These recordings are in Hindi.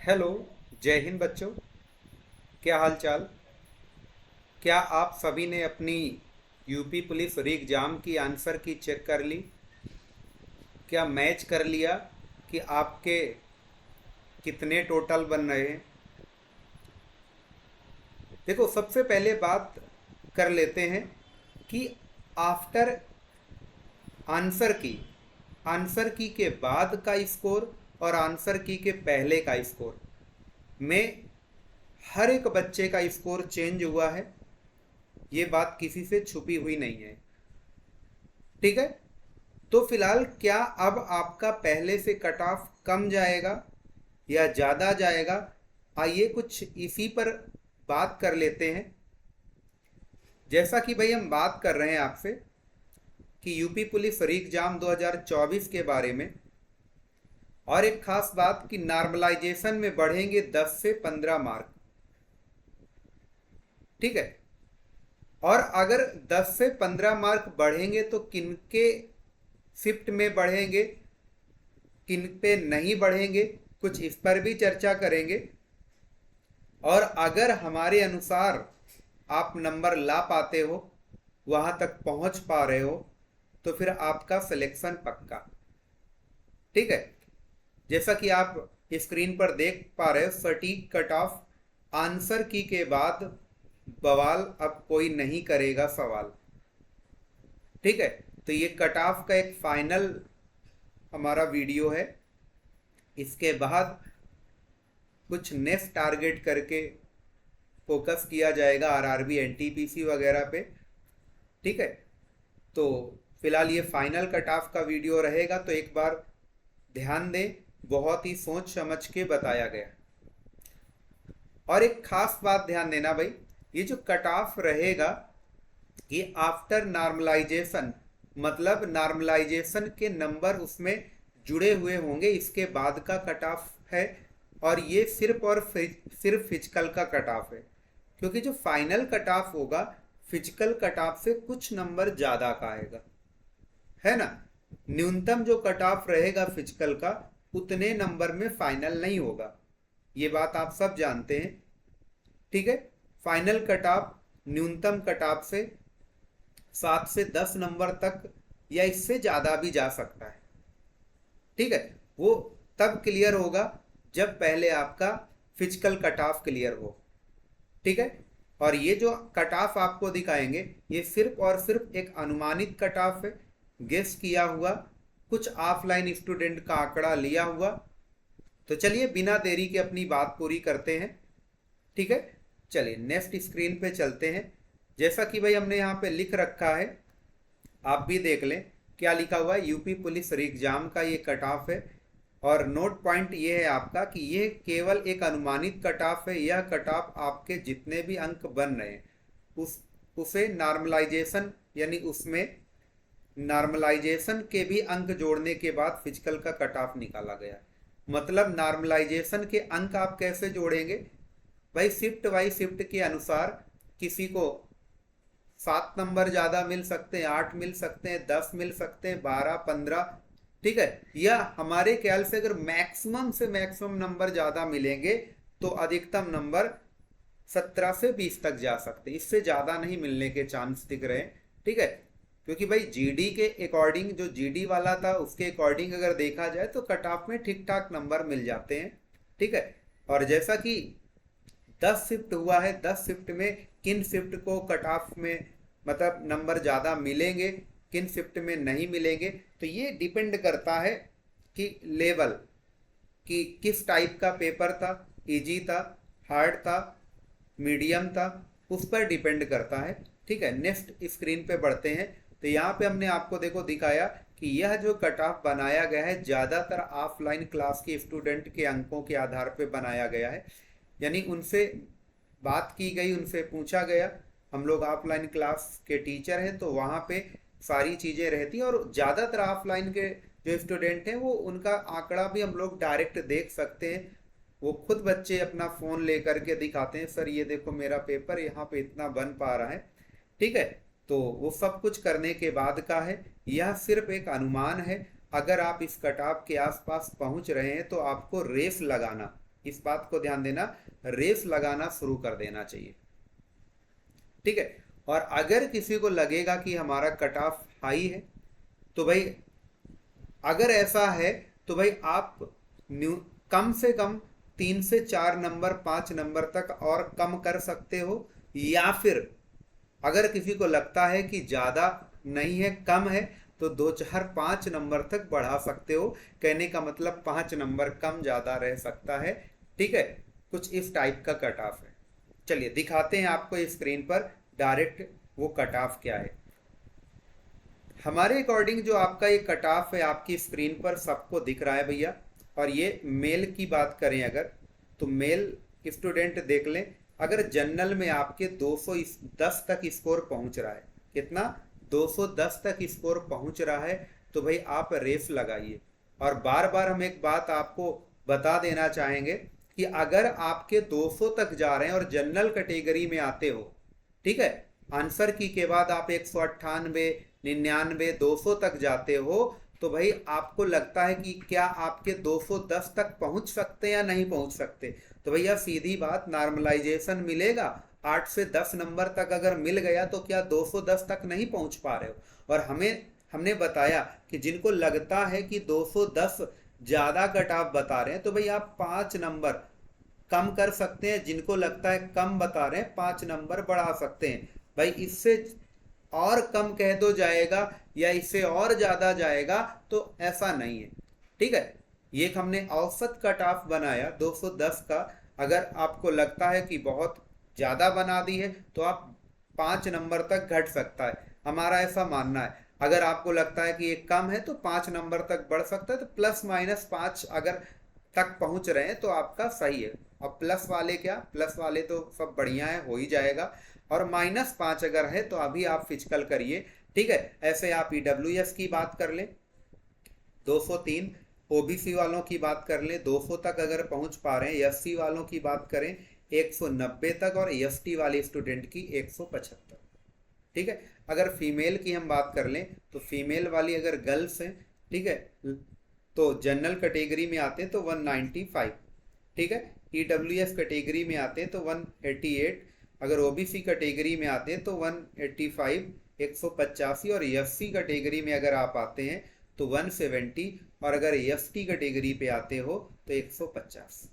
हेलो। जय हिंद बच्चों। क्या हाल चाल। क्या आप सभी ने अपनी यूपी पुलिस री एग्ज़ाम की आंसर की चेक कर ली? क्या मैच कर लिया कि आपके कितने टोटल बन रहे हैं? देखो, सबसे पहले बात कर लेते हैं कि आफ्टर आंसर की के बाद का स्कोर और आंसर की के पहले का स्कोर में हर एक बच्चे का स्कोर चेंज हुआ है। ये बात किसी से छुपी हुई नहीं है। ठीक है। तो फिलहाल क्या अब आपका पहले से कट ऑफ कम जाएगा या ज़्यादा जाएगा? आइए कुछ इसी पर बात कर लेते हैं। जैसा कि भाई हम बात कर रहे हैं आपसे कि यूपी पुलिस री एग्जाम 2024 के बारे में, और एक खास बात कि नॉर्मलाइजेशन में बढ़ेंगे 10 से 15 मार्क। ठीक है। और अगर 10 से 15 मार्क बढ़ेंगे तो किनके शिफ्ट में बढ़ेंगे, किन पे नहीं बढ़ेंगे, कुछ इस पर भी चर्चा करेंगे। और अगर हमारे अनुसार आप नंबर ला पाते हो, वहां तक पहुंच पा रहे हो, तो फिर आपका सिलेक्शन पक्का। ठीक है। जैसा कि आप स्क्रीन पर देख पा रहे हो, सटीक कट ऑफ आंसर की के बाद बवाल अब कोई नहीं करेगा सवाल। ठीक है। तो ये कट ऑफ का एक फाइनल हमारा वीडियो है। इसके बाद कुछ नेक्स्ट टारगेट करके फोकस किया जाएगा आरआरबी एनटीपीसी वगैरह पे। ठीक है। तो फिलहाल ये फाइनल कट ऑफ का वीडियो रहेगा, तो एक बार ध्यान दें। बहुत ही सोच समझ के बताया गया। और एक खास बात ध्यान देना भाई, ये जो कट ऑफ रहेगा ये आफ्टर नॉर्मलाइजेशन, मतलब नॉर्मलाइजेशन के नंबर उसमें जुड़े हुए होंगे, इसके बाद का कट ऑफ है। और ये सिर्फ और सिर्फ फिजिकल का कट ऑफ है, क्योंकि जो फाइनल कट ऑफ होगा फिजिकल कट ऑफ से कुछ नंबर ज़्यादा का आएगा, है ना। न्यूनतम जो कट ऑफ रहेगा फिजिकल का, उतने नंबर में फाइनल नहीं होगा। ये बात आप सब जानते हैं। ठीक है। फाइनल कट ऑफ न्यूनतम कट ऑफ से 7 से 10 नंबर तक या इससे ज़्यादा भी जा सकता है। ठीक है। वो तब क्लियर होगा जब पहले आपका फिजिकल कट ऑफ क्लियर हो। ठीक है। और ये जो कट ऑफ आपको दिखाएंगे ये सिर्फ और सिर्फ एक अनुमानित कट ऑफ है, गेस किया हुआ, कुछ ऑफलाइन स्टूडेंट का आंकड़ा लिया हुआ। तो चलिए बिना देरी के अपनी बात पूरी करते हैं। ठीक है। चलिए नेक्स्ट स्क्रीन पे चलते हैं। जैसा कि भाई हमने यहाँ पे लिख रखा है, आप भी देख लें क्या लिखा हुआ है। यूपी पुलिस री एग्जाम का ये कट ऑफ है, और नोट पॉइंट ये है आपका कि ये केवल एक अनुमानित कट ऑफ है। यह कट ऑफ आपके जितने भी अंक बन रहे हैं उसे नॉर्मलाइजेशन, यानी उसमें नॉर्मलाइजेशन के भी अंक जोड़ने के बाद फिजिकल का कट ऑफ निकाला गया। मतलब नॉर्मलाइजेशन के अंक आप कैसे जोड़ेंगे भाई? शिफ्ट वाइज शिफ्ट के अनुसार किसी को 7 नंबर ज़्यादा मिल सकते हैं, 8 मिल सकते हैं, 10 मिल सकते हैं, 12, 15। ठीक है। या हमारे ख्याल से अगर मैक्सिमम से मैक्सिमम नंबर ज़्यादा मिलेंगे तो अधिकतम नंबर 17 से 20 तक जा सकते हैं, इससे ज़्यादा नहीं मिलने के चांस दिख रहे हैं। ठीक है। क्योंकि भाई जीडी के अकॉर्डिंग, जो जीडी वाला था उसके अकॉर्डिंग अगर देखा जाए तो कट ऑफ में ठीक ठाक नंबर मिल जाते हैं। ठीक है। और जैसा कि 10 शिफ्ट हुआ है, 10 शिफ्ट में किन शिफ्ट को कट ऑफ में मतलब नंबर ज़्यादा मिलेंगे, किन शिफ्ट में नहीं मिलेंगे, तो ये डिपेंड करता है कि लेवल, कि किस टाइप का पेपर था, इजी था, हार्ड था, मीडियम था, उस पर डिपेंड करता है। ठीक है। नेक्स्ट स्क्रीन पे बढ़ते हैं। तो यहाँ पे हमने आपको देखो दिखाया कि यह जो कट ऑफ बनाया गया है ज़्यादातर ऑफलाइन क्लास के स्टूडेंट के अंकों के आधार पे बनाया गया है। यानी उनसे बात की गई, उनसे पूछा गया। हम लोग ऑफलाइन क्लास के टीचर हैं तो वहाँ पे सारी चीज़ें रहती हैं, और ज़्यादातर ऑफलाइन के जो स्टूडेंट हैं वो उनका आंकड़ा भी हम लोग डायरेक्ट देख सकते हैं। वो खुद बच्चे अपना फ़ोन ले करके दिखाते हैं, सर ये देखो मेरा पेपर यहाँ पे इतना बन पा रहा है। ठीक है। तो वो सब कुछ करने के बाद का है, यह सिर्फ एक अनुमान है। अगर आप इस कट ऑफ के आसपास पहुंच रहे हैं तो आपको रेस लगाना, इस बात को ध्यान देना, रेस लगाना शुरू कर देना चाहिए। ठीक है। और अगर किसी को लगेगा कि हमारा कट ऑफ हाई है, तो भाई अगर ऐसा है तो भाई आप कम से कम 3 से 4 नंबर 5 नंबर तक और कम कर सकते हो, या फिर अगर किसी को लगता है कि ज़्यादा नहीं है, कम है, तो 2 4 5 नंबर तक बढ़ा सकते हो। कहने का मतलब 5 नंबर कम ज़्यादा रह सकता है। ठीक है, कुछ इस टाइप का कट ऑफ है। चलिए दिखाते हैं आपको स्क्रीन पर डायरेक्ट वो कट ऑफ क्या है। हमारे अकॉर्डिंग जो आपका ये कट ऑफ है आपकी स्क्रीन पर सबको दिख रहा है भैया। और ये मेल की बात करें अगर, तो मेल स्टूडेंट देख लें, अगर जनरल में आपके 210 तक स्कोर पहुंच रहा है, कितना, 210 तक स्कोर पहुंच रहा है, तो भाई आप रेस लगाइए। और बार बार हम एक बात आपको बता देना चाहेंगे कि अगर आपके 200 तक जा रहे हैं और जनरल कैटेगरी में आते हो, ठीक है, आंसर की के बाद आप 198 99 200 तक जाते हो, तो भाई आपको लगता है कि क्या आपके 210 तक पहुंच सकते हैं या नहीं पहुंच सकते, तो भैया सीधी बात, नॉर्मलाइजेशन मिलेगा। 8 से 10 नंबर तक अगर मिल गया तो क्या 210 तक नहीं पहुंच पा रहे हो। और हमने बताया कि जिनको लगता है कि 210 ज्यादा कट ऑफ बता रहे हैं, तो भाई आप 5 नंबर कम कर सकते हैं। जिनको लगता है कम बता रहे हैं, 5 नंबर बढ़ा सकते हैं। भाई इससे और कम कह दो जाएगा या इससे और ज्यादा जाएगा, तो ऐसा नहीं है। ठीक है, ये हमने औसत कट ऑफ बनाया 210 का। अगर आपको लगता है कि बहुत ज्यादा बना दी है तो आप 5 नंबर तक घट सकता है, हमारा ऐसा मानना है। अगर आपको लगता है कि ये कम है तो 5 नंबर तक बढ़ सकता है, तो +- 5 अगर तक पहुंच रहे हैं तो आपका सही है। और प्लस वाले क्या, प्लस वाले तो सब बढ़िया है, हो ही जाएगा। और -5 अगर है तो अभी आप फिजिकल करिए। ठीक है, ऐसे आप ईडब्ल्यूएस की बात कर लें 203, ओबीसी वालों की बात कर लें 200 तक अगर पहुंच पा रहे हैं, एससी वालों की बात करें 190 तक, और एसटी वाले स्टूडेंट की 175। ठीक है, अगर फीमेल की हम बात कर लें तो फीमेल वाली अगर गर्ल्स हैं, ठीक है, तो जनरल कैटेगरी में आते हैं तो 195। ठीक है, ईडब्ल्यूएस कैटेगरी में आते हैं तो 188, अगर ओबीसी कैटेगरी में आते हैं तो 185 185, और एससी कैटेगरी में अगर आप आते हैं तो 170, और अगर एसटी कैटेगरी पे आते हो तो 150।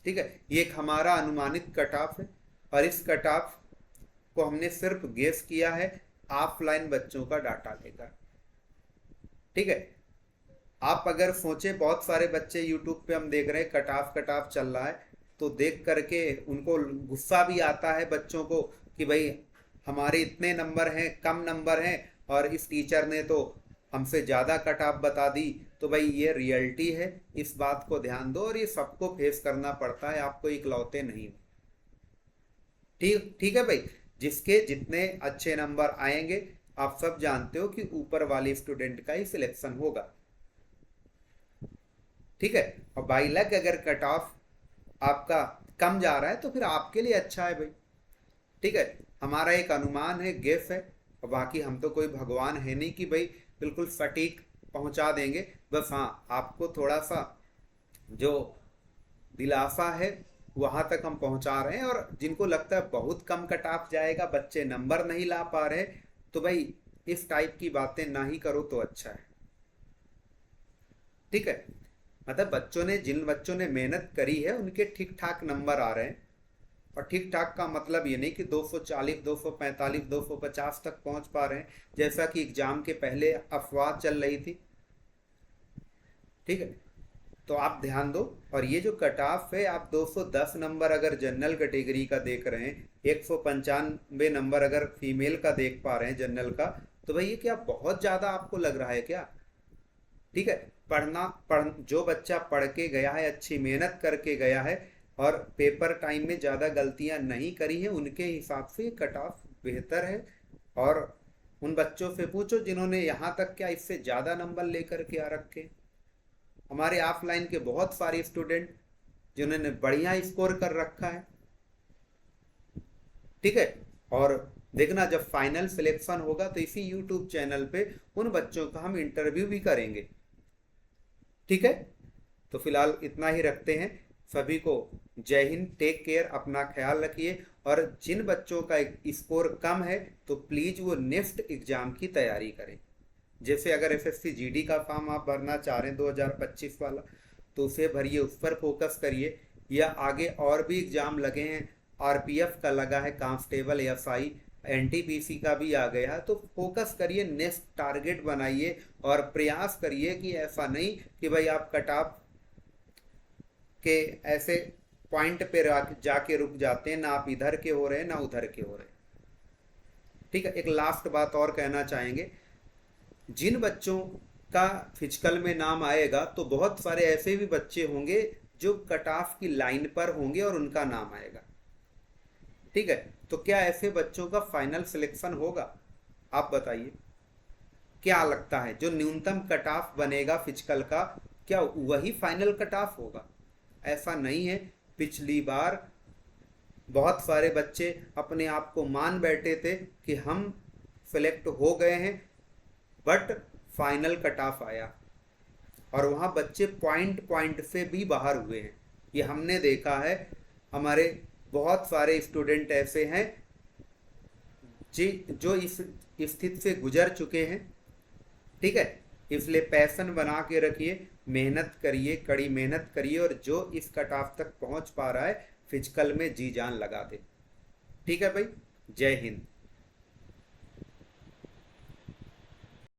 ठीक है, ये एक हमारा अनुमानित कट ऑफ है। और इस कट ऑफ को हमने सिर्फ गेस किया है ऑफलाइन बच्चों का डाटा लेकर। ठीक है, आप अगर सोचे, बहुत सारे बच्चे यूट्यूब पे हम देख रहे हैं कट ऑफ चल रहा है, तो देख करके उनको गुस्सा भी आता है बच्चों को कि भाई हमारे इतने नंबर हैं, कम नंबर हैं, और इस टीचर ने तो हमसे ज़्यादा कट ऑफ बता दी। तो भाई ये रियलिटी है, इस बात को ध्यान दो, और ये सबको फेस करना पड़ता है, आपको इकलौते नहीं। ठीक ठीक है भाई, जिसके जितने अच्छे नंबर आएंगे आप सब जानते हो कि ऊपर वाले स्टूडेंट का ही सिलेक्शन होगा। ठीक है, और बाई लक अगर कट ऑफ आपका कम जा रहा है तो फिर आपके लिए अच्छा है भाई। ठीक है, हमारा एक अनुमान है, गेस है, और बाकी हम तो कोई भगवान है नहीं कि भाई बिल्कुल सटीक पहुंचा देंगे। बस हाँ, आपको थोड़ा सा जो दिलासा है वहां तक हम पहुंचा रहे हैं। और जिनको लगता है बहुत कम कट ऑफ जाएगा, बच्चे नंबर नहीं ला पा रहे, तो भाई इस टाइप की बातें ना ही करो तो अच्छा है। ठीक है, मतलब जिन बच्चों ने मेहनत करी है उनके ठीक ठाक नंबर आ रहे हैं। और ठीक ठाक का मतलब ये नहीं कि 240 245 250 तक पहुंच पा रहे हैं, जैसा कि एग्जाम के पहले अफवाह चल रही थी। ठीक है, तो आप ध्यान दो। और ये जो कट ऑफ है, आप 210 नंबर अगर जनरल कैटेगरी का देख रहे हैं, 195 नंबर अगर फीमेल का देख पा रहे हैं जनरल का, तो भाई ये क्या बहुत ज्यादा आपको लग रहा है क्या। ठीक है, जो बच्चा पढ़ के गया है, अच्छी मेहनत करके गया है, और पेपर टाइम में ज़्यादा गलतियां नहीं करी है, उनके हिसाब से कट ऑफ बेहतर है। और उन बच्चों से पूछो जिन्होंने यहाँ तक क्या इससे ज़्यादा नंबर लेकर के आ रखे। हमारे ऑफलाइन के बहुत सारे स्टूडेंट जिन्होंने बढ़िया स्कोर कर रखा है। ठीक है, और देखना जब फाइनल सिलेक्शन होगा तो इसी यूट्यूब चैनल पे उन बच्चों का हम इंटरव्यू भी करेंगे। ठीक है, तो फिलहाल इतना ही रखते हैं। सभी को जय हिंद, टेक केयर, अपना ख्याल रखिए। और जिन बच्चों का स्कोर कम है तो प्लीज़ वो नेक्स्ट एग्ज़ाम की तैयारी करें। जैसे अगर एसएससी जीडी का फॉर्म आप भरना चाह रहे हैं 2025 वाला, तो उसे भरिए, उस पर फोकस करिए। या आगे और भी एग्ज़ाम लगे हैं, आरपीएफ का लगा है, कांस्टेबल, एसआई, एनटीपीसी का भी आ गया है, तो फोकस करिए, नेक्स्ट टारगेट बनाइए और प्रयास करिए कि ऐसा नहीं कि भाई आप कट ऑफ के ऐसे पॉइंट पे जाके रुक जाते हैं, ना आप इधर के हो रहे हैं ना उधर के हो रहे हैं। ठीक है, एक लास्ट बात और कहना चाहेंगे, जिन बच्चों का फिजिकल में नाम आएगा तो बहुत सारे ऐसे भी बच्चे होंगे जो कट ऑफ की लाइन पर होंगे और उनका नाम आएगा। ठीक है, तो क्या ऐसे बच्चों का फाइनल सिलेक्शन होगा? आप बताइए, क्या लगता है जो न्यूनतम कट ऑफ बनेगा फिजिकल का, क्या वही फाइनल कट ऑफ होगा? ऐसा नहीं है। पिछली बार बहुत सारे बच्चे अपने आप को मान बैठे थे कि हम सिलेक्ट हो गए हैं, बट फाइनल कट ऑफ आया और वहाँ बच्चे पॉइंट पॉइंट से भी बाहर हुए हैं। ये हमने देखा है, हमारे बहुत सारे स्टूडेंट ऐसे हैं जी जो इस स्थिति से गुजर चुके हैं। ठीक है, इसलिए पैशन बना के रखिए, मेहनत करिए, कड़ी मेहनत करिए, और जो इस कट ऑफ तक पहुंच पा रहा है फिजिकल में जी जान लगा दे। ठीक है भाई, जय हिंद।